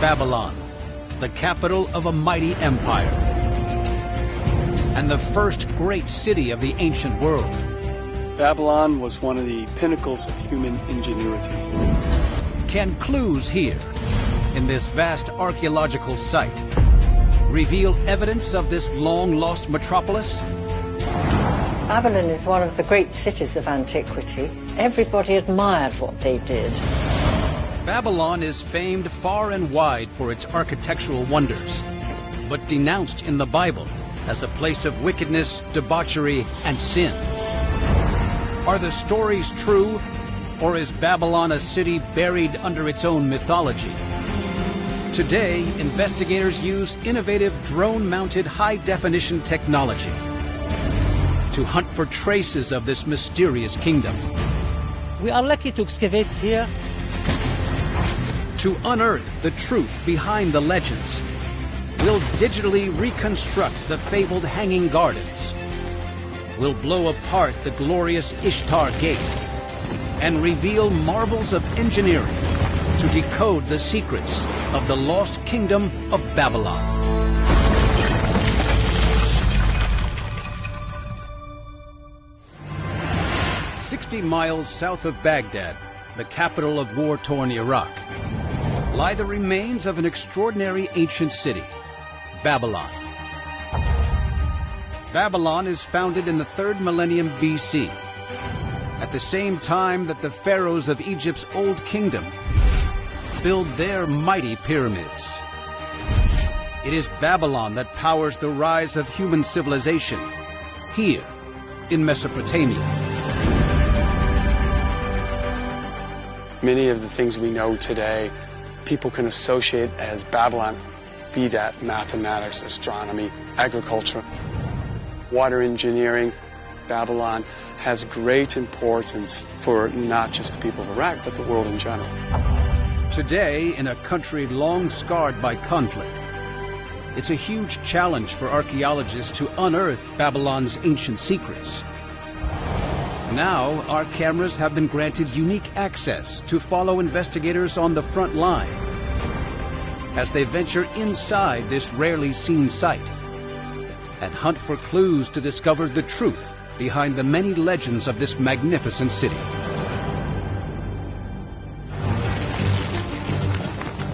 Babylon, the capital of a mighty empire, and the first great city of the ancient world. Babylon was one of the pinnacles of human ingenuity. Can clues here, in this vast archaeological site, reveal evidence of this long-lost metropolis? Babylon is one of the great cities of antiquity. Everybody admired what they did. Babylon is famed far and wide for its architectural wonders, but denounced in the Bible as a place of wickedness, debauchery, and sin. Are the stories true, or is Babylon a city buried under its own mythology? Today, investigators use innovative drone-mounted high-definition technology to hunt for traces of this mysterious kingdom. We are lucky to excavate here. To unearth the truth behind the legends, we'll digitally reconstruct the fabled Hanging Gardens. We'll blow apart the glorious Ishtar Gate and reveal marvels of engineering to decode the secrets of the lost kingdom of Babylon. "60 miles south of Baghdad, the capital of war-torn Iraq, lie the remains of an extraordinary ancient city, Babylon. Babylon is founded in the 3rd millennium BC, at the same time that the pharaohs of Egypt's Old Kingdom build their mighty pyramids. It is Babylon that powers the rise of human civilization here in Mesopotamia. Many of the things we know today, people can associate as Babylon, be that mathematics, astronomy, agriculture, water engineering. Babylon has great importance for not just the people of Iraq, but the world in general. Today, in a country long scarred by conflict, it's a huge challenge for archaeologists to unearth Babylon's ancient secrets. Now, our cameras have been granted unique access to follow investigators on the front line as they venture inside this rarely seen site and hunt for clues to discover the truth behind the many legends of this magnificent city.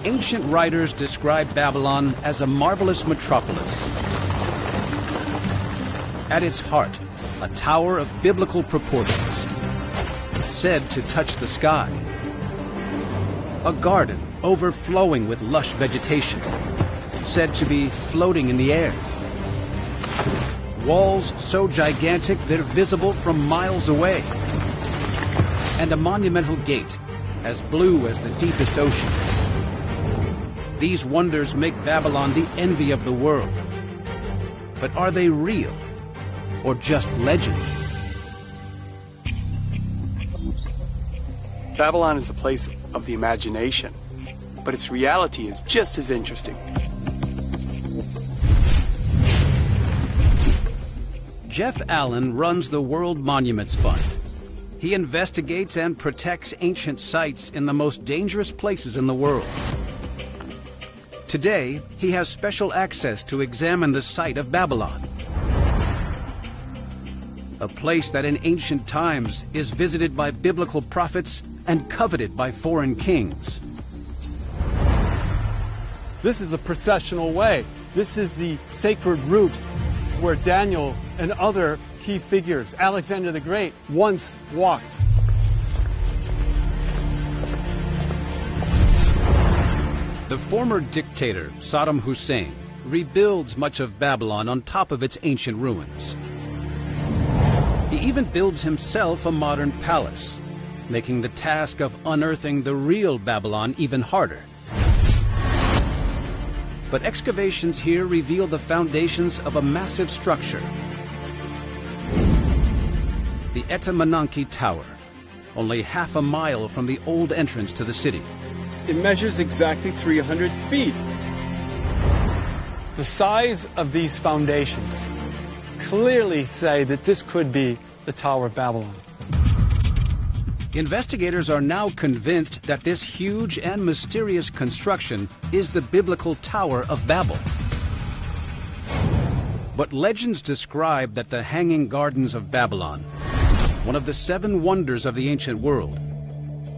Ancient writers describe Babylon as a marvelous metropolis. At its heart, a tower of biblical proportions, said to touch the sky. A garden overflowing with lush vegetation, said to be floating in the air. Walls so gigantic they're visible from miles away. And a monumental gate as blue as the deepest ocean. These wonders make Babylon the envy of the world. But are they real or just legend? Babylon is the place of the imagination, but its reality is just as interesting. Jeff Allen runs the World Monuments Fund. He investigates and protects ancient sites in the most dangerous places in the world. Today, he has special access to examine the site of Babylon, a place that in ancient times is visited by biblical prophets and coveted by foreign kings. This is a processional way. This is the sacred route where Daniel and other key figures, Alexander the Great, once walked. The former dictator, Saddam Hussein, rebuilds much of Babylon on top of its ancient ruins. He even builds himself a modern palace, making the task of unearthing the real Babylon even harder. But excavations here reveal the foundations of a massive structure. The Etemenanke Tower, only half a mile from the old entrance to the city. It measures exactly 300 feet. The size of these foundations clearly say that this could be the Tower of Babylon. Investigators are now convinced that this huge and mysterious construction is the biblical Tower of Babel. But legends describe that the Hanging Gardens of Babylon, one of the 7 wonders of the ancient world,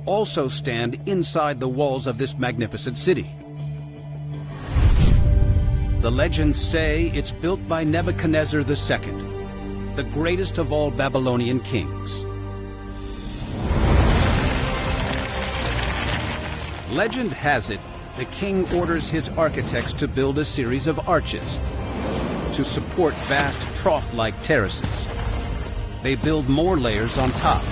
also stand inside the walls of this magnificent city. The legends say it's built by Nebuchadnezzar II, the greatest of all Babylonian kings. Legend has it, the king orders his architects to build a series of arches to support vast trough-like terraces. They build more layers on top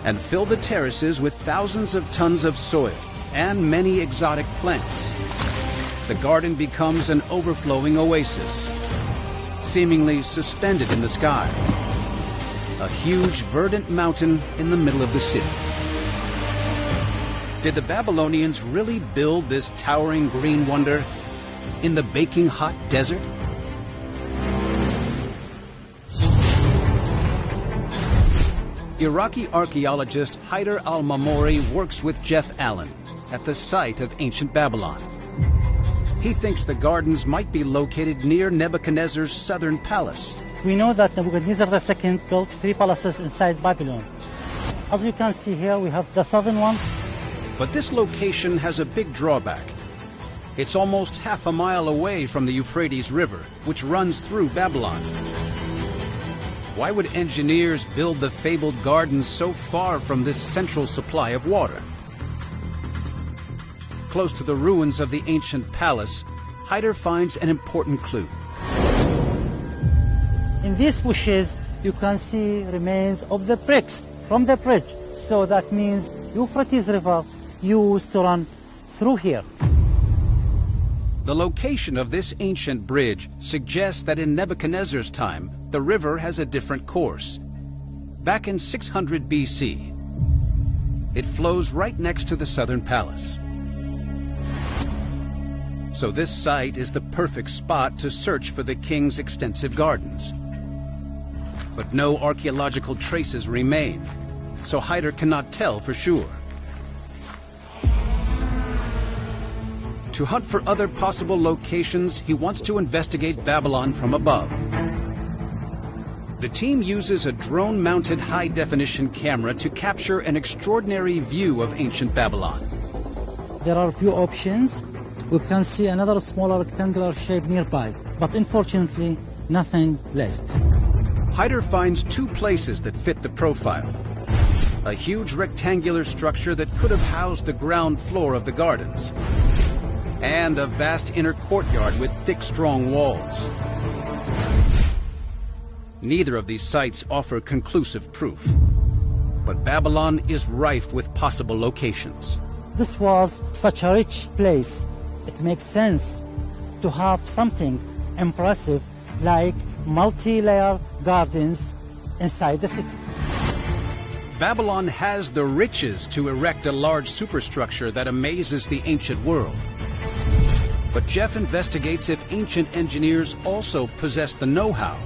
and fill the terraces with thousands of tons of soil and many exotic plants. The garden becomes an overflowing oasis, seemingly suspended in the sky. A huge verdant mountain in the middle of the city. Did the Babylonians really build this towering green wonder in the baking hot desert? Iraqi archaeologist Haider al-Mamori works with Jeff Allen at the site of ancient Babylon. He thinks the gardens might be located near Nebuchadnezzar's southern palace. We know that Nebuchadnezzar II built 3 palaces inside Babylon. As you can see here, we have the southern one. But this location has a big drawback. It's almost half a mile away from the Euphrates River, which runs through Babylon. Why would engineers build the fabled gardens so far from this central supply of water? Close to the ruins of the ancient palace, Haider finds an important clue. In these bushes, you can see remains of the bricks from the bridge. So that means Euphrates River used to run through here. The location of this ancient bridge suggests that in Nebuchadnezzar's time, the river has a different course. Back in 600 BC, it flows right next to the southern palace. So this site is the perfect spot to search for the king's extensive gardens. But no archaeological traces remain, so Haider cannot tell for sure. To hunt for other possible locations, he wants to investigate Babylon from above. The team uses a drone-mounted high-definition camera to capture an extraordinary view of ancient Babylon. There are a few options. We can see another smaller rectangular shape nearby, but unfortunately, nothing left. Haider finds 2 places that fit the profile. A huge rectangular structure that could have housed the ground floor of the gardens, and a vast inner courtyard with thick, strong walls. Neither of these sites offer conclusive proof, but Babylon is rife with possible locations. This was such a rich place. It makes sense to have something impressive like multi-layer gardens inside the city. Babylon has the riches to erect a large superstructure that amazes the ancient world. But Jeff investigates if ancient engineers also possess the know-how.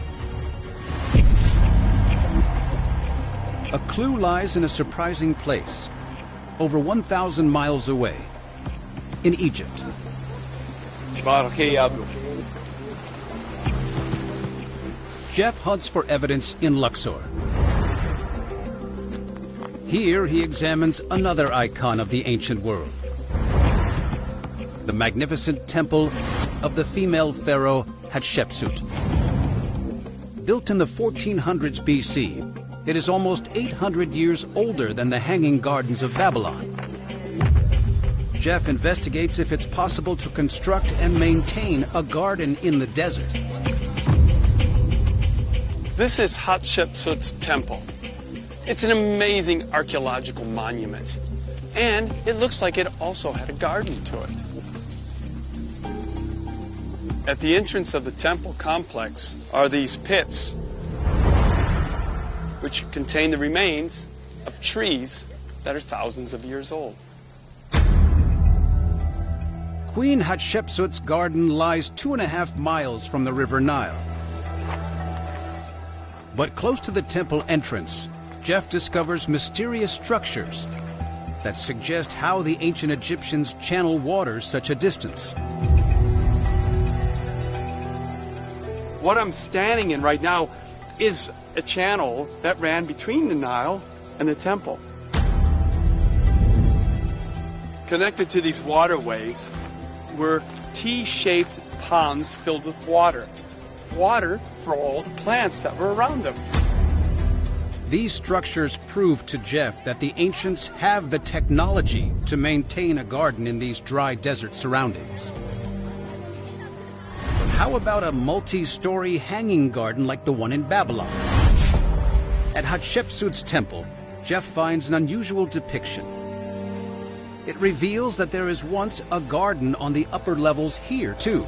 A clue lies in a surprising place, over 1,000 miles away, in Egypt. Jeff hunts for evidence in Luxor. Here he examines another icon of the ancient world, the magnificent temple of the female pharaoh Hatshepsut. Built in the 1400s BC, it is almost 800 years older than the Hanging Gardens of Babylon. Jeff investigates if it's possible to construct and maintain a garden in the desert. This is Hatshepsut's temple. It's an amazing archaeological monument, and it looks like it also had a garden to it. At the entrance of the temple complex are these pits, which contain the remains of trees that are thousands of years old. Queen Hatshepsut's garden lies 2.5 miles from the River Nile. But close to the temple entrance, Jeff discovers mysterious structures that suggest how the ancient Egyptians channel waters such a distance. What I'm standing in right now is a channel that ran between the Nile and the temple. Connected to these waterways were T-shaped ponds filled with water. Water for all the plants that were around them. These structures prove to Jeff that the ancients have the technology to maintain a garden in these dry desert surroundings. But how about a multi-story hanging garden like the one in Babylon? At Hatshepsut's temple, Jeff finds an unusual depiction. It reveals that there is once a garden on the upper levels here, too.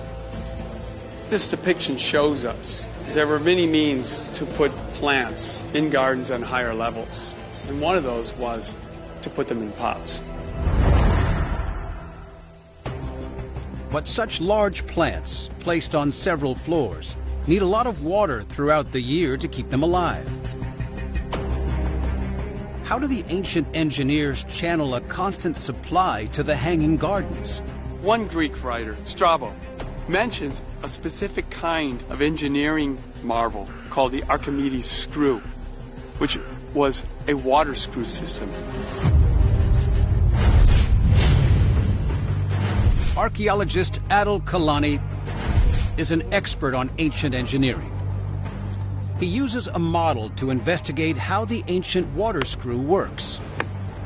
This depiction shows us there were many means to put plants in gardens on higher levels, and one of those was to put them in pots. But such large plants, placed on several floors, need a lot of water throughout the year to keep them alive. How do the ancient engineers channel a constant supply to the hanging gardens? One Greek writer, Strabo, mentions a specific kind of engineering marvel called the Archimedes screw, which was a water screw system. Archaeologist Adil Kalani is an expert on ancient engineering. He uses a model to investigate how the ancient water screw works.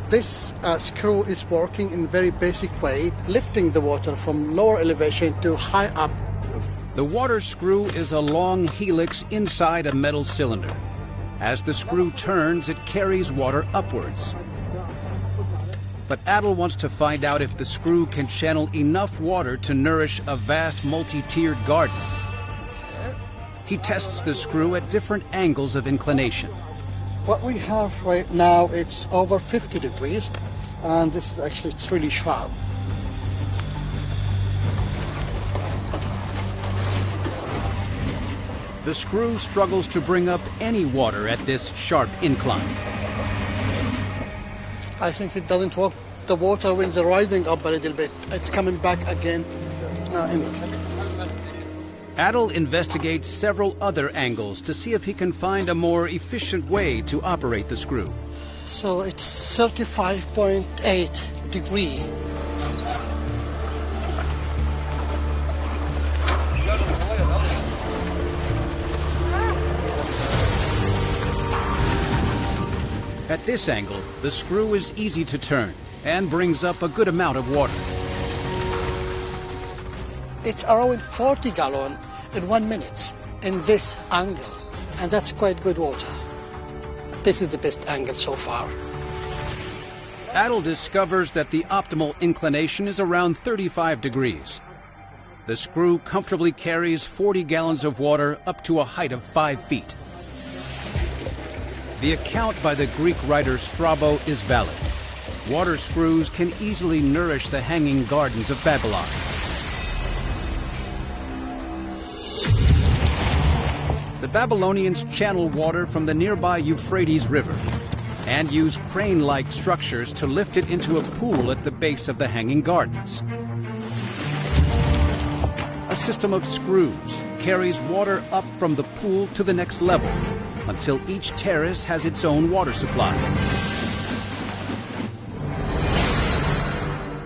This screw is working in a very basic way, lifting the water from lower elevation to high up. The water screw is a long helix inside a metal cylinder. As the screw turns, it carries water upwards. But Adil wants to find out if the screw can channel enough water to nourish a vast multi-tiered garden. He tests the screw at different angles of inclination. What we have right now, it's over 50 degrees, and this is actually, it's really sharp. The screw struggles to bring up any water at this sharp incline. I think it doesn't work. The water, when it's rising up a little bit, it's coming back again. Adil investigates several other angles to see if he can find a more efficient way to operate the screw. So it's 35.8 degrees. At this angle, the screw is easy to turn and brings up a good amount of water. It's around 40 gallons in 1 minute in this angle, and that's quite good water. This is the best angle so far. Adil discovers that the optimal inclination is around 35 degrees. The screw comfortably carries 40 gallons of water up to a height of 5 feet. The account by the Greek writer Strabo is valid. Water screws can easily nourish the hanging gardens of Babylon. The Babylonians channel water from the nearby Euphrates River and use crane-like structures to lift it into a pool at the base of the hanging gardens. A system of screws carries water up from the pool to the next level until each terrace has its own water supply.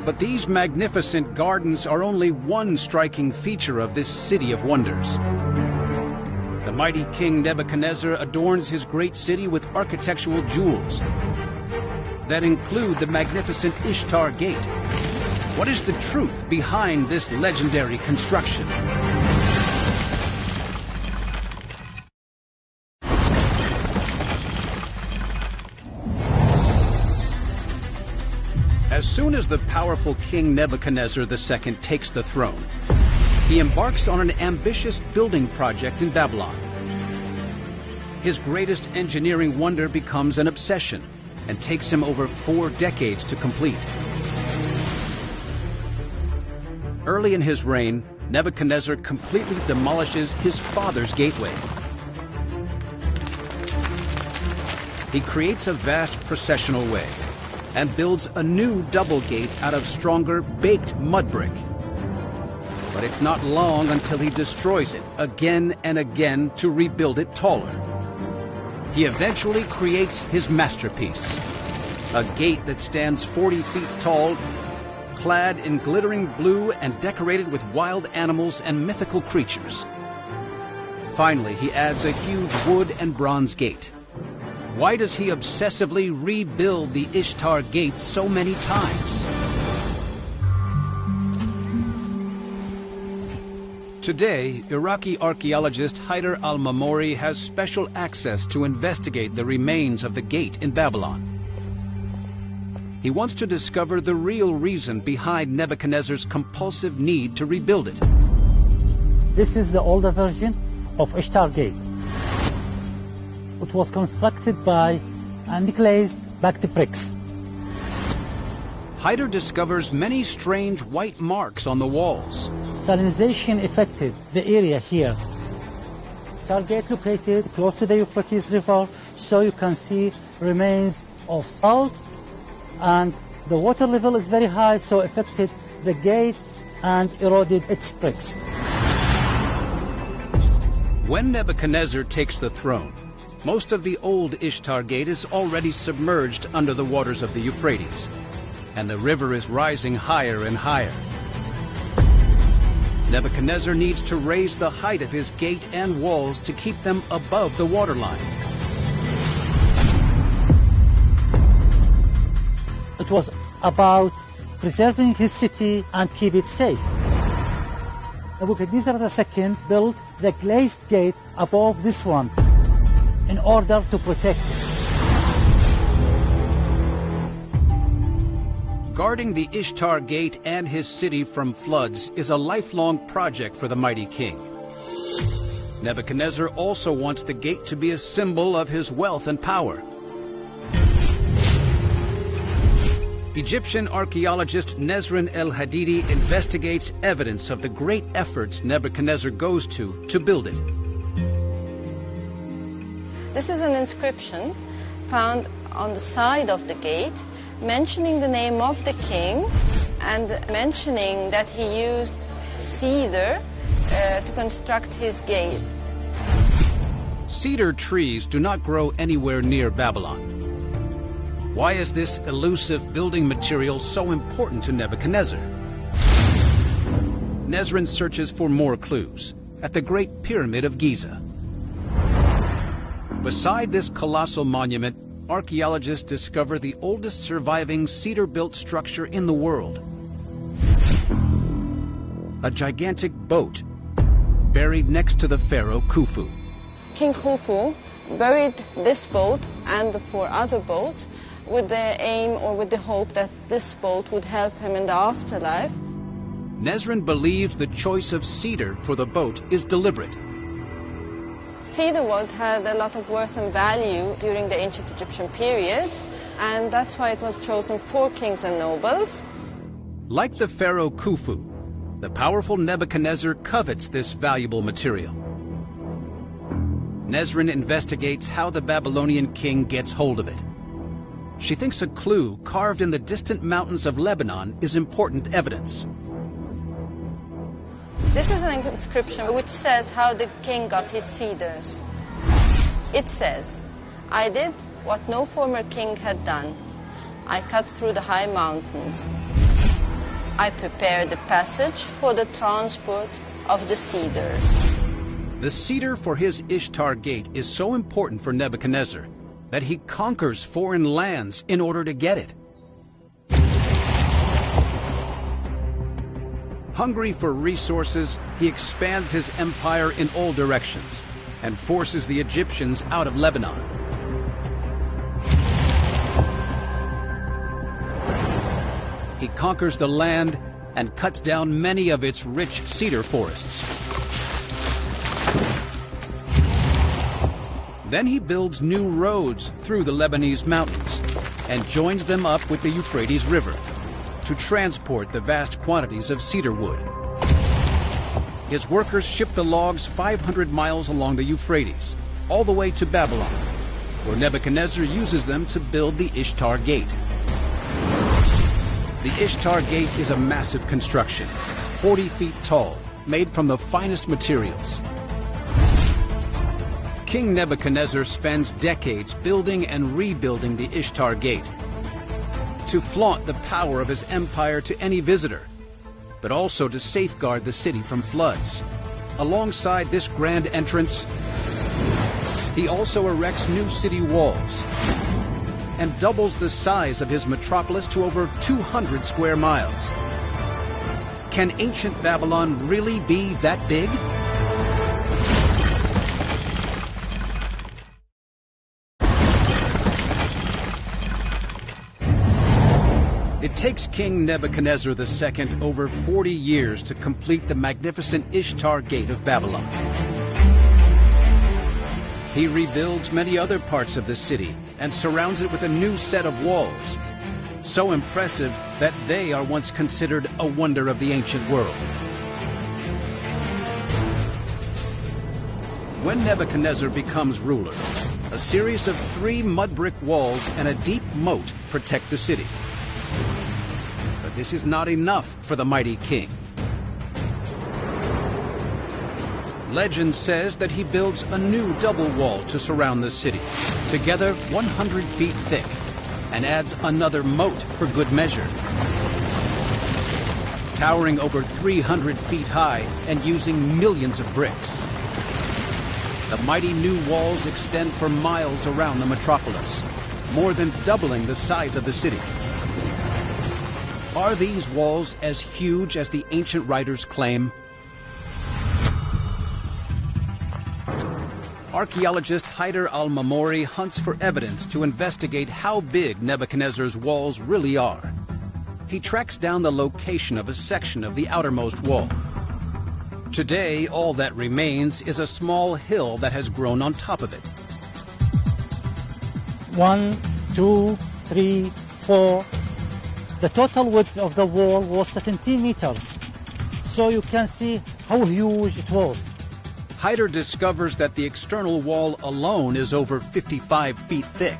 But these magnificent gardens are only one striking feature of this city of wonders. The mighty King Nebuchadnezzar adorns his great city with architectural jewels that include the magnificent Ishtar Gate. What is the truth behind this legendary construction? As soon as the powerful King Nebuchadnezzar II takes the throne, he embarks on an ambitious building project in Babylon. His greatest engineering wonder becomes an obsession and takes him over 4 decades to complete. Early in his reign, Nebuchadnezzar completely demolishes his father's gateway. he creates a vast processional way and builds a new double gate out of stronger baked mud brick. But it's not long until he destroys it again and again to rebuild it taller. He eventually creates his masterpiece, a gate that stands 40 feet tall, clad in glittering blue and decorated with wild animals and mythical creatures. Finally, he adds a huge wood and bronze gate. Why does he obsessively rebuild the Ishtar Gate so many times? Today, Iraqi archaeologist Haider al-Mamori has special access to investigate the remains of the gate in Babylon. He wants to discover the real reason behind Nebuchadnezzar's compulsive need to rebuild it. This is the older version of Ishtar Gate. It was constructed by unglazed backed bricks. Haider discovers many strange white marks on the walls. Salinization affected the area here. Ishtar Gate located close to the Euphrates River, so you can see remains of salt, and the water level is very high, so affected the gate and eroded its bricks. When Nebuchadnezzar takes the throne, most of the old Ishtar Gate is already submerged under the waters of the Euphrates, and the river is rising higher and higher. Nebuchadnezzar needs to raise the height of his gate and walls to keep them above the waterline. It was about preserving his city and keep it safe. Nebuchadnezzar II built the glazed gate above this one in order to protect it. Guarding the Ishtar Gate and his city from floods is a lifelong project for the mighty king. Nebuchadnezzar also wants the gate to be a symbol of his wealth and power. Egyptian archaeologist Nesrin El-Hadidi investigates evidence of the great efforts Nebuchadnezzar goes to build it. This is an inscription found on the side of the gate mentioning the name of the king and mentioning that he used cedar to construct his gate. Cedar trees do not grow anywhere near Babylon. Why is this elusive building material so important to Nebuchadnezzar? Nesrin searches for more clues at the Great Pyramid of Giza. Beside this colossal monument, archaeologists discover the oldest surviving cedar-built structure in the world. A gigantic boat buried next to the pharaoh Khufu. King Khufu buried this boat and the 4 other boats with the aim or with the hope that this boat would help him in the afterlife. Nesrin believes the choice of cedar for the boat is deliberate. Cedar wood had a lot of worth and value during the ancient Egyptian period, and that's why it was chosen for kings and nobles. Like the pharaoh Khufu, the powerful Nebuchadnezzar covets this valuable material. Nesrin investigates how the Babylonian king gets hold of it. She thinks a clue carved in the distant mountains of Lebanon is important evidence. This is an inscription which says how the king got his cedars. It says, "I did what no former king had done. I cut through the high mountains. I prepared the passage for the transport of the cedars." The cedar for his Ishtar Gate is so important for Nebuchadnezzar that he conquers foreign lands in order to get it. Hungry for resources, he expands his empire in all directions and forces the Egyptians out of Lebanon. He conquers the land and cuts down many of its rich cedar forests. Then he builds new roads through the Lebanese mountains and joins them up with the Euphrates River to transport the vast quantities of cedar wood. His workers ship the logs 500 miles along the Euphrates, all the way to Babylon, where Nebuchadnezzar uses them to build the Ishtar Gate. The Ishtar Gate is a massive construction, 40 feet tall, made from the finest materials. King Nebuchadnezzar spends decades building and rebuilding the Ishtar Gate to flaunt the power of his empire to any visitor, but also to safeguard the city from floods. Alongside this grand entrance, he also erects new city walls and doubles the size of his metropolis to over 200 square miles. Can ancient Babylon really be that big? It takes King Nebuchadnezzar II over 40 years to complete the magnificent Ishtar Gate of Babylon. He rebuilds many other parts of the city and surrounds it with a new set of walls, so impressive that they are once considered a wonder of the ancient world. When Nebuchadnezzar becomes ruler, a series of 3 mud brick walls and a deep moat protect the city. But this is not enough for the mighty king. Legend says that he builds a new double wall to surround the city, together 100 feet thick, and adds another moat for good measure. Towering over 300 feet high and using millions of bricks, the mighty new walls extend for miles around the metropolis, more than doubling the size of the city. Are these walls as huge as the ancient writers claim? Archaeologist Haider al-Mamori hunts for evidence to investigate how big Nebuchadnezzar's walls really are. He tracks down the location of a section of the outermost wall. Today, all that remains is a small hill that has grown on top of it. 1, 2, 3, 4. The total width of the wall was 17 meters. So you can see how huge it was. Haider discovers that the external wall alone is over 55 feet thick,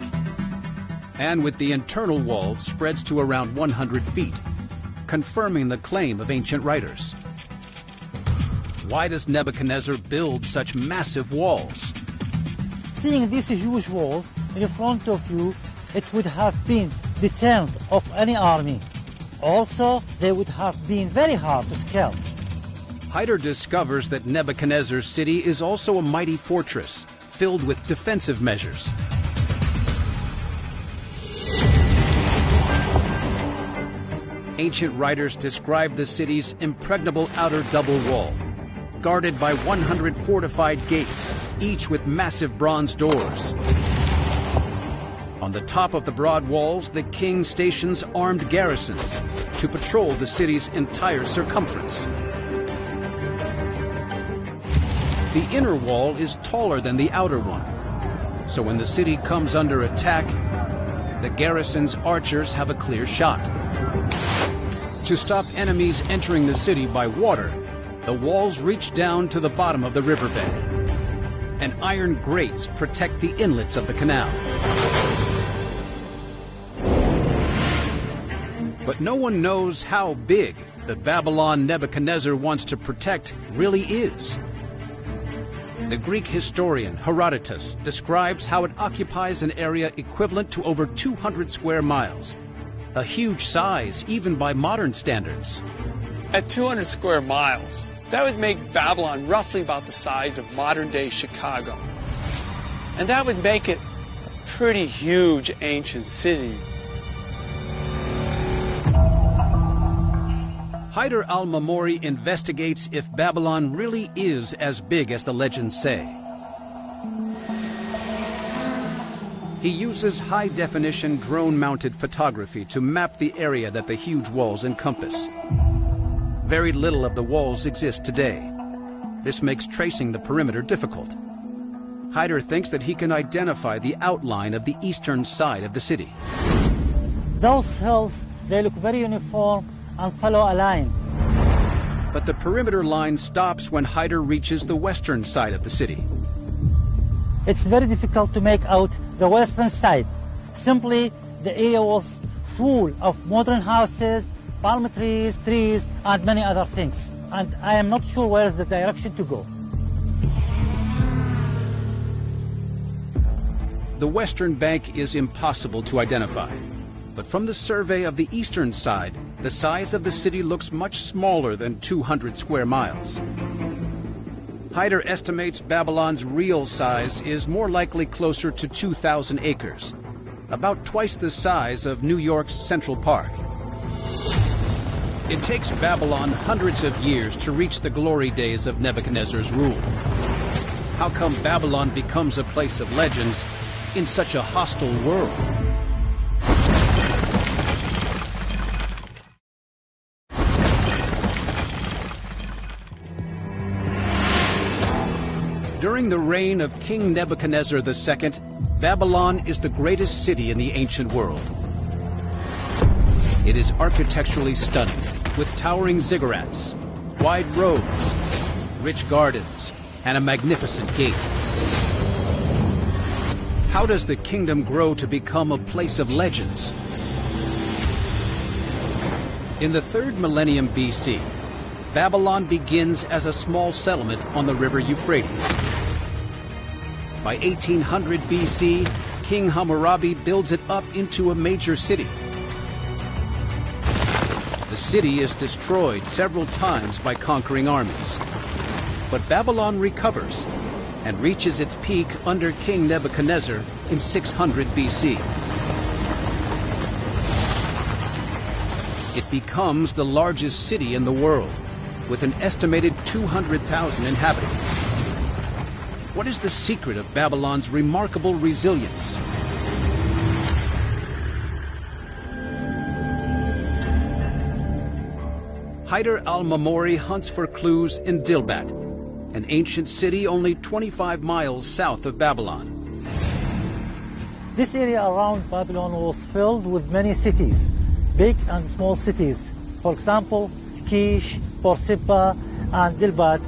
and with the internal wall spreads to around 100 feet, confirming the claim of ancient writers. Why does Nebuchadnezzar build such massive walls? Seeing these huge walls in front of you, it would have been deterrent of any army. Also, they would have been very hard to scale. Haider discovers that Nebuchadnezzar's city is also a mighty fortress, filled with defensive measures. Ancient writers describe the city's impregnable outer double wall, guarded by 100 fortified gates, each with massive bronze doors. On the top of the broad walls, the king stations armed garrisons to patrol the city's entire circumference. The inner wall is taller than the outer one, so when the city comes under attack, the garrison's archers have a clear shot. To stop enemies entering the city by water, the walls reach down to the bottom of the riverbed, and iron grates protect the inlets of the canal. But no one knows how big the Babylon Nebuchadnezzar wants to protect really is. The Greek historian Herodotus describes how it occupies an area equivalent to over 200 square miles, a huge size even by modern standards. At 200 square miles, that would make Babylon roughly about the size of modern-day Chicago. And that would make it a pretty huge ancient city. Haider al-Mamori investigates if Babylon really is as big as the legends say. He uses high-definition drone-mounted photography to map the area that the huge walls encompass. Very little of the walls exist today. This makes tracing the perimeter difficult. Haider thinks that he can identify the outline of the eastern side of the city. Those hills, they look very uniform and follow a line. But the perimeter line stops when Haider reaches the western side of the city. it's very difficult to make out the western side. Simply, the area was full of modern houses, palm trees, and many other things. And I am not sure where is the direction to go. The western bank is impossible to identify. But from the survey of the eastern side, the size of the city looks much smaller than 200 square miles. Hyder estimates Babylon's real size is more likely closer to 2,000 acres, about twice the size of New York's Central Park. It takes Babylon hundreds of years to reach the glory days of Nebuchadnezzar's rule. How come Babylon becomes a place of legends in such a hostile world? During the reign of King Nebuchadnezzar II, Babylon is the greatest city in the ancient world. It is architecturally stunning, with towering ziggurats, wide roads, rich gardens, and a magnificent gate. How does the kingdom grow to become a place of legends? In the 3rd millennium BC, Babylon begins as a small settlement on the river Euphrates. By 1800 BC, King Hammurabi builds it up into a major city. The city is destroyed several times by conquering armies. But Babylon recovers and reaches its peak under King Nebuchadnezzar in 600 BC. It becomes the largest city in the world, with an estimated 200,000 inhabitants. What is the secret of Babylon's remarkable resilience? Hyder al-Mamori hunts for clues in Dilbat, an ancient city only 25 miles south of Babylon. This area around Babylon was filled with many cities, big and small cities. For example, Kish, Borsippa, and Dilbat.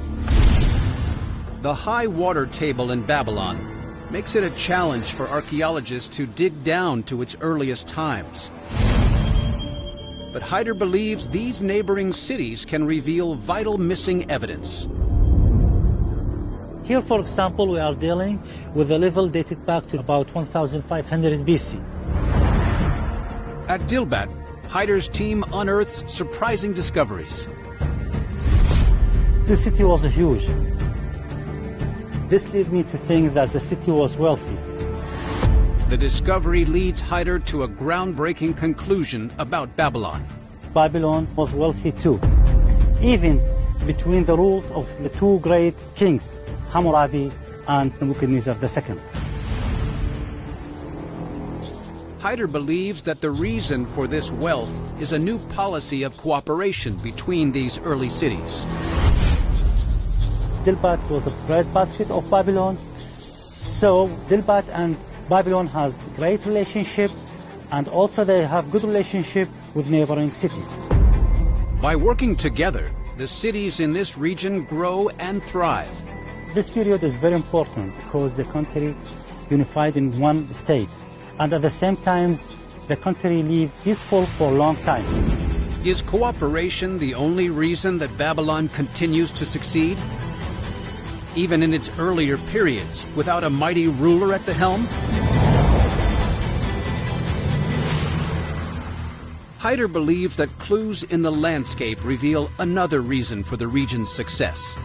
The high water table in Babylon makes it a challenge for archaeologists to dig down to its earliest times. But Hyder believes these neighboring cities can reveal vital missing evidence. Here, for example, we are dealing with a level dated back to about 1500 BC. At Dilbat, Hyder's team unearths surprising discoveries. This city was huge. This led me to think that the city was wealthy. The discovery leads Hyder to a groundbreaking conclusion about Babylon. Babylon was wealthy too, even between the rules of the two great kings, Hammurabi and Nebuchadnezzar II. Hyder believes that the reason for this wealth is a new policy of cooperation between these early cities. Dilbat was a breadbasket of Babylon, so Dilbat and Babylon has great relationship, and also they have good relationship with neighboring cities. By working together, the cities in this region grow and thrive. This period is very important because the country unified in one state, and at the same time, the country lived peaceful for a long time. Is cooperation the only reason that Babylon continues to succeed? Even in its earlier periods, without a mighty ruler at the helm? Hyder believes that clues in the landscape reveal another reason for the region's success.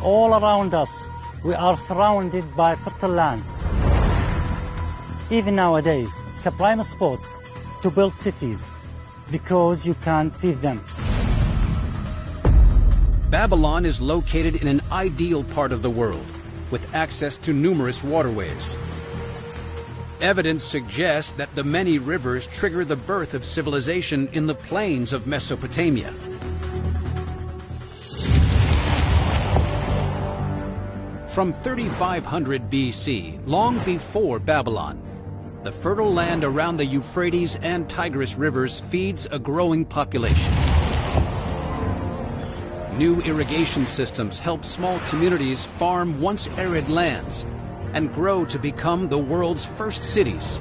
All around us, we are surrounded by fertile land. Even nowadays, it's a prime spot to build cities because you can feed them. Babylon is located in an ideal part of the world, with access to numerous waterways. Evidence suggests that the many rivers trigger the birth of civilization in the plains of Mesopotamia. From 3500 BC, long before Babylon, the fertile land around the Euphrates and Tigris rivers feeds a growing population. New irrigation systems help small communities farm once arid lands, and grow to become the world's first cities.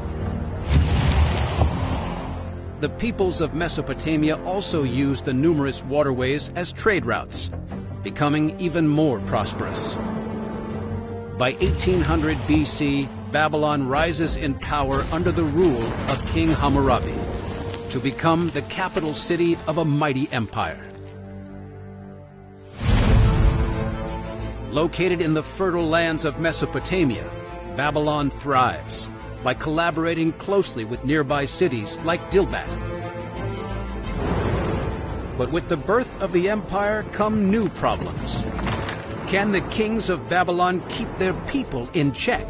The peoples of Mesopotamia also used the numerous waterways as trade routes, becoming even more prosperous. By 1800 BC, Babylon rises in power under the rule of King Hammurabi to become the capital city of a mighty empire. Located in the fertile lands of Mesopotamia, Babylon thrives by collaborating closely with nearby cities like Dilbat. But with the birth of the empire come new problems. Can the kings of Babylon keep their people in check?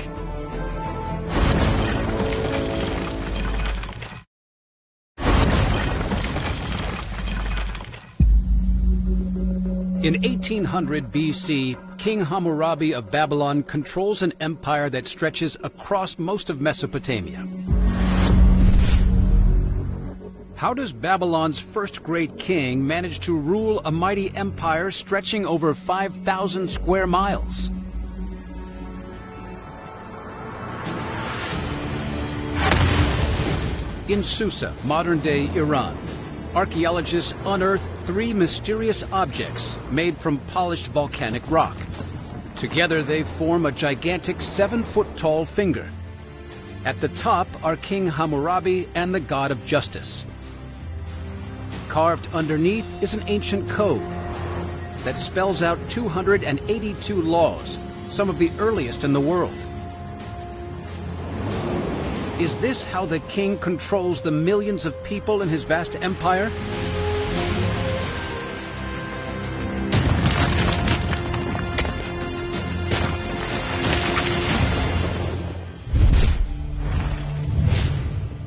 In 1800 BC, King Hammurabi of Babylon controls an empire that stretches across most of Mesopotamia. How does Babylon's first great king manage to rule a mighty empire stretching over 5,000 square miles? In Susa, modern-day Iran, archaeologists unearthed 3 mysterious objects made from polished volcanic rock. Together they form a gigantic 7-foot-tall finger. At the top are King Hammurabi and the god of justice. Carved underneath is an ancient code that spells out 282 laws, some of the earliest in the world. Is this how the king controls the millions of people in his vast empire?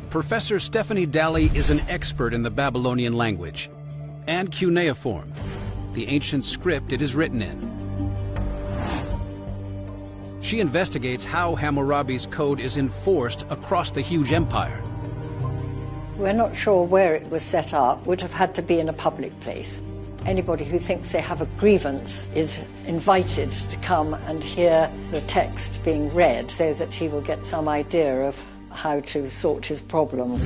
Professor Stephanie Daly is an expert in the Babylonian language and cuneiform, the ancient script it is written in. She investigates how Hammurabi's code is enforced across the huge empire. We're not sure where it was set up. Would have had to be in a public place. Anybody who thinks they have a grievance is invited to come and hear the text being read so that he will get some idea of how to sort his problem.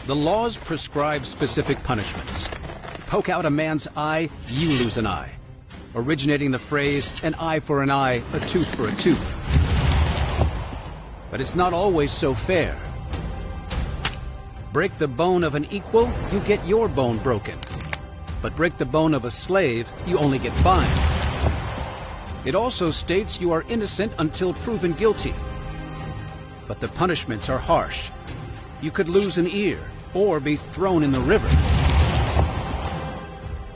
The laws prescribe specific punishments. Poke out a man's eye, you lose an eye, originating the phrase, an eye for an eye, a tooth for a tooth. But it's not always so fair. Break the bone of an equal, you get your bone broken. But break the bone of a slave, you only get fined. It also states you are innocent until proven guilty. But the punishments are harsh. You could lose an ear or be thrown in the river.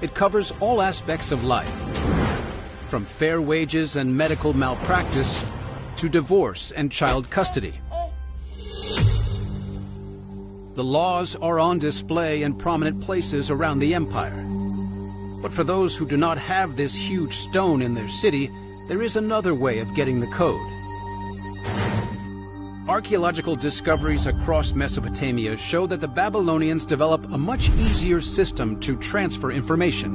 It covers all aspects of life, from fair wages and medical malpractice to divorce and child custody. The laws are on display in prominent places around the empire. But for those who do not have this huge stone in their city, there is another way of getting the code. Archaeological discoveries across Mesopotamia show that the Babylonians developed a much easier system to transfer information.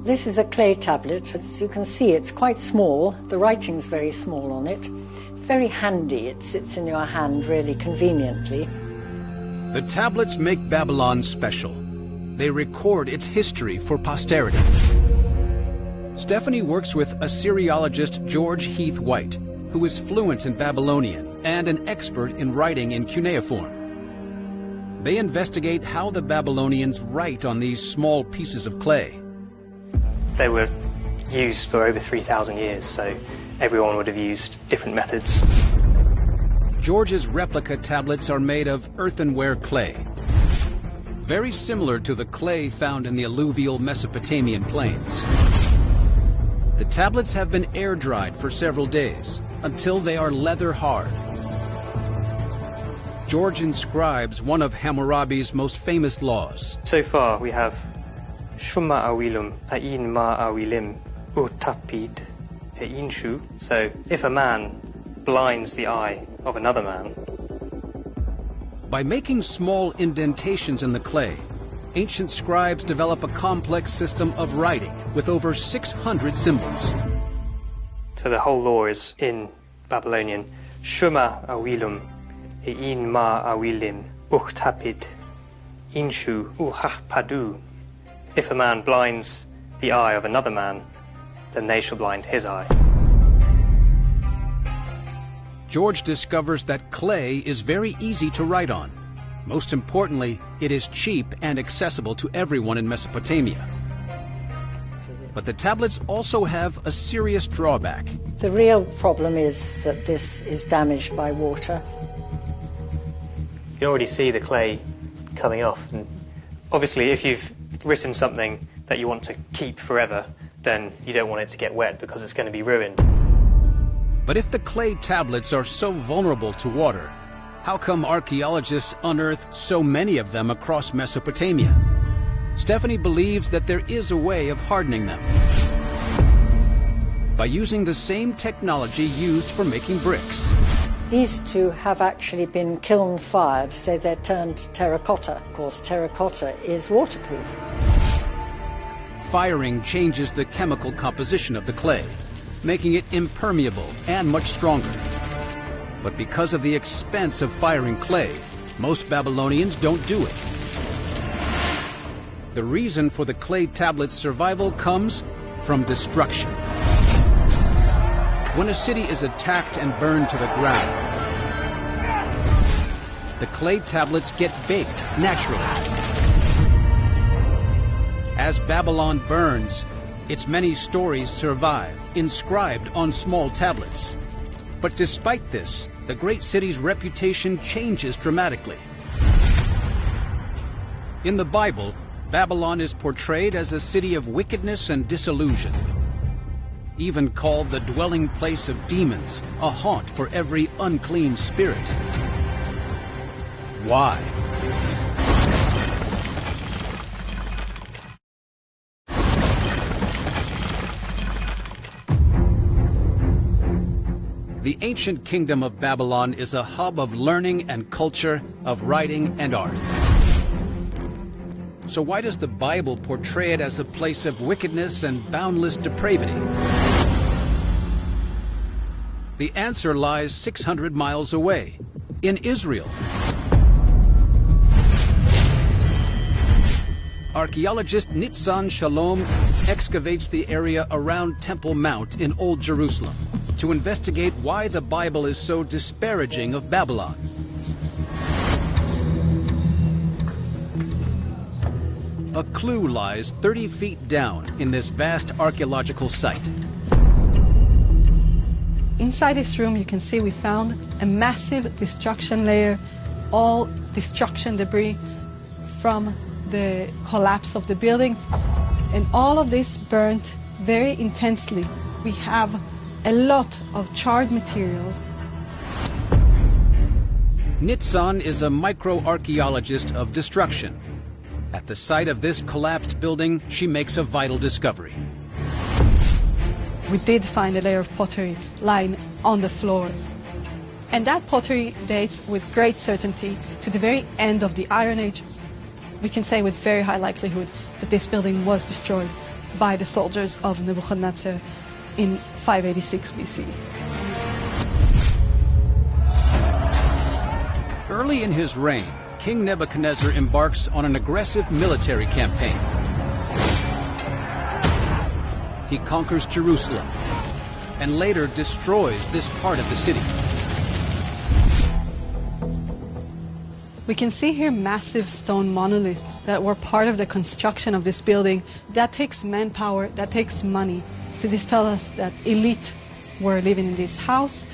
This is a clay tablet. As you can see, it's quite small. The writing's very small on it. Very handy. It sits in your hand really conveniently. The tablets make Babylon special. They record its history for posterity. Stephanie works with Assyriologist George Heath White, who is fluent in Babylonian and an expert in writing in cuneiform. They investigate how the Babylonians write on these small pieces of clay. They were used for over 3,000 years, so everyone would have used different methods. George's replica tablets are made of earthenware clay, very similar to the clay found in the alluvial Mesopotamian plains. The tablets have been air-dried for several days, until they are leather hard. George inscribes one of Hammurabi's most famous laws. So far we have Shumma awilum ain ma awilim utapid einshu. So if a man blinds the eye of another man. By making small indentations in the clay, ancient scribes develop a complex system of writing with over 600 symbols. So the whole law is in Babylonian. Shuma awilum ein ma awilim uchtapid inshu uhahpadu. If a man blinds the eye of another man, then they shall blind his eye. George discovers that clay is very easy to write on. Most importantly, it is cheap and accessible to everyone in Mesopotamia. But the tablets also have a serious drawback. The real problem is that this is damaged by water. You can already see the clay coming off. And obviously, if you've written something that you want to keep forever, then you don't want it to get wet because it's going to be ruined. But if the clay tablets are so vulnerable to water, how come archaeologists unearthed so many of them across Mesopotamia? Stephanie believes that there is a way of hardening them by using the same technology used for making bricks. These two have actually been kiln-fired, so they're turned terracotta. Of course, terracotta is waterproof. Firing changes the chemical composition of the clay, making it impermeable and much stronger. But because of the expense of firing clay, most Babylonians don't do it. The reason for the clay tablet's survival comes from destruction. When a city is attacked and burned to the ground, the clay tablets get baked naturally. As Babylon burns, its many stories survive, inscribed on small tablets. But despite this, the great city's reputation changes dramatically. In the Bible, Babylon is portrayed as a city of wickedness and disillusion, even called the dwelling place of demons, a haunt for every unclean spirit. Why? The ancient kingdom of Babylon is a hub of learning and culture, of writing and art. So why does the Bible portray it as a place of wickedness and boundless depravity? The answer lies 600 miles away, in Israel. Archaeologist Nitzan Shalom excavates the area around Temple Mount in Old Jerusalem to investigate why the Bible is so disparaging of Babylon. A clue lies 30 feet down in this vast archaeological site. Inside this room, you can see we found a massive destruction layer, all destruction debris from the collapse of the buildings, and all of this burnt very intensely. We have a lot of charred materials. Nitzan is a microarchaeologist of destruction. At the site of this collapsed building, she makes a vital discovery. We did find a layer of pottery lying on the floor. And that pottery dates with great certainty to the very end of the Iron Age. We can say with very high likelihood that this building was destroyed by the soldiers of Nebuchadnezzar in 586 BC. Early in his reign, King Nebuchadnezzar embarks on an aggressive military campaign. He conquers Jerusalem and later destroys this part of the city. We can see here massive stone monoliths that were part of the construction of this building. That takes manpower, that takes money. So this tells us that elite were living in this house,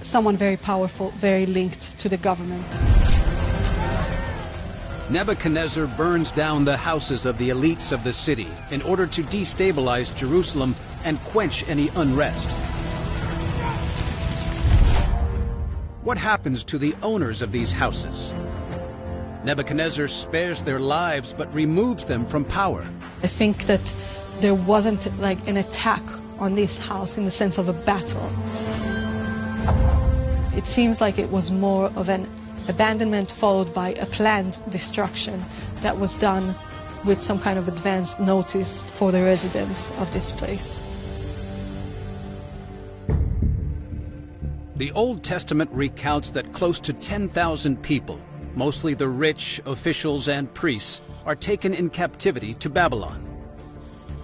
someone very powerful, very linked to the government. Nebuchadnezzar burns down the houses of the elites of the city in order to destabilize Jerusalem and quench any unrest. What happens to the owners of these houses? Nebuchadnezzar spares their lives but removes them from power. I think that there wasn't like an attack on this house in the sense of a battle. It seems like it was more of an abandonment followed by a planned destruction that was done with some kind of advance notice for the residents of this place. The Old Testament recounts that close to 10,000 people, mostly the rich, officials, and priests, are taken in captivity to Babylon.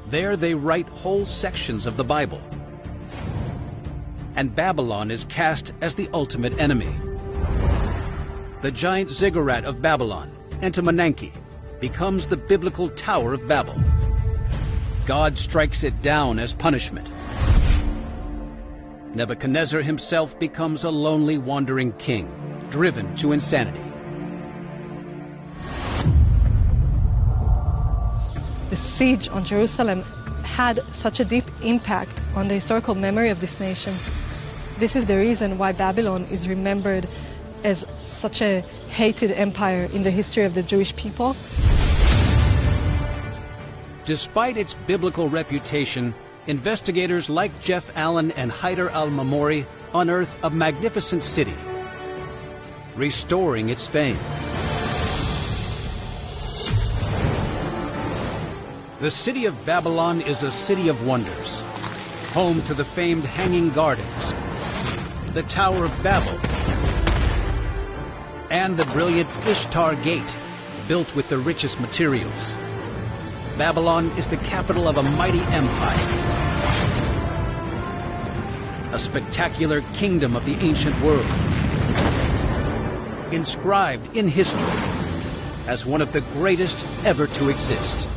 There they write whole sections of the Bible. And Babylon is cast as the ultimate enemy. The giant ziggurat of Babylon, Entemenanke, becomes the biblical Tower of Babel. God strikes it down as punishment. Nebuchadnezzar himself becomes a lonely wandering king, driven to insanity. The siege on Jerusalem had such a deep impact on the historical memory of this nation. This is the reason why Babylon is remembered as such a hated empire in the history of the Jewish people. Despite its biblical reputation, investigators like Jeff Allen and Haider al-Mamori unearth a magnificent city, restoring its fame. The city of Babylon is a city of wonders, home to the famed Hanging Gardens, the Tower of Babel, and the brilliant Ishtar Gate, built with the richest materials. Babylon is the capital of a mighty empire, a spectacular kingdom of the ancient world, inscribed in history as one of the greatest ever to exist.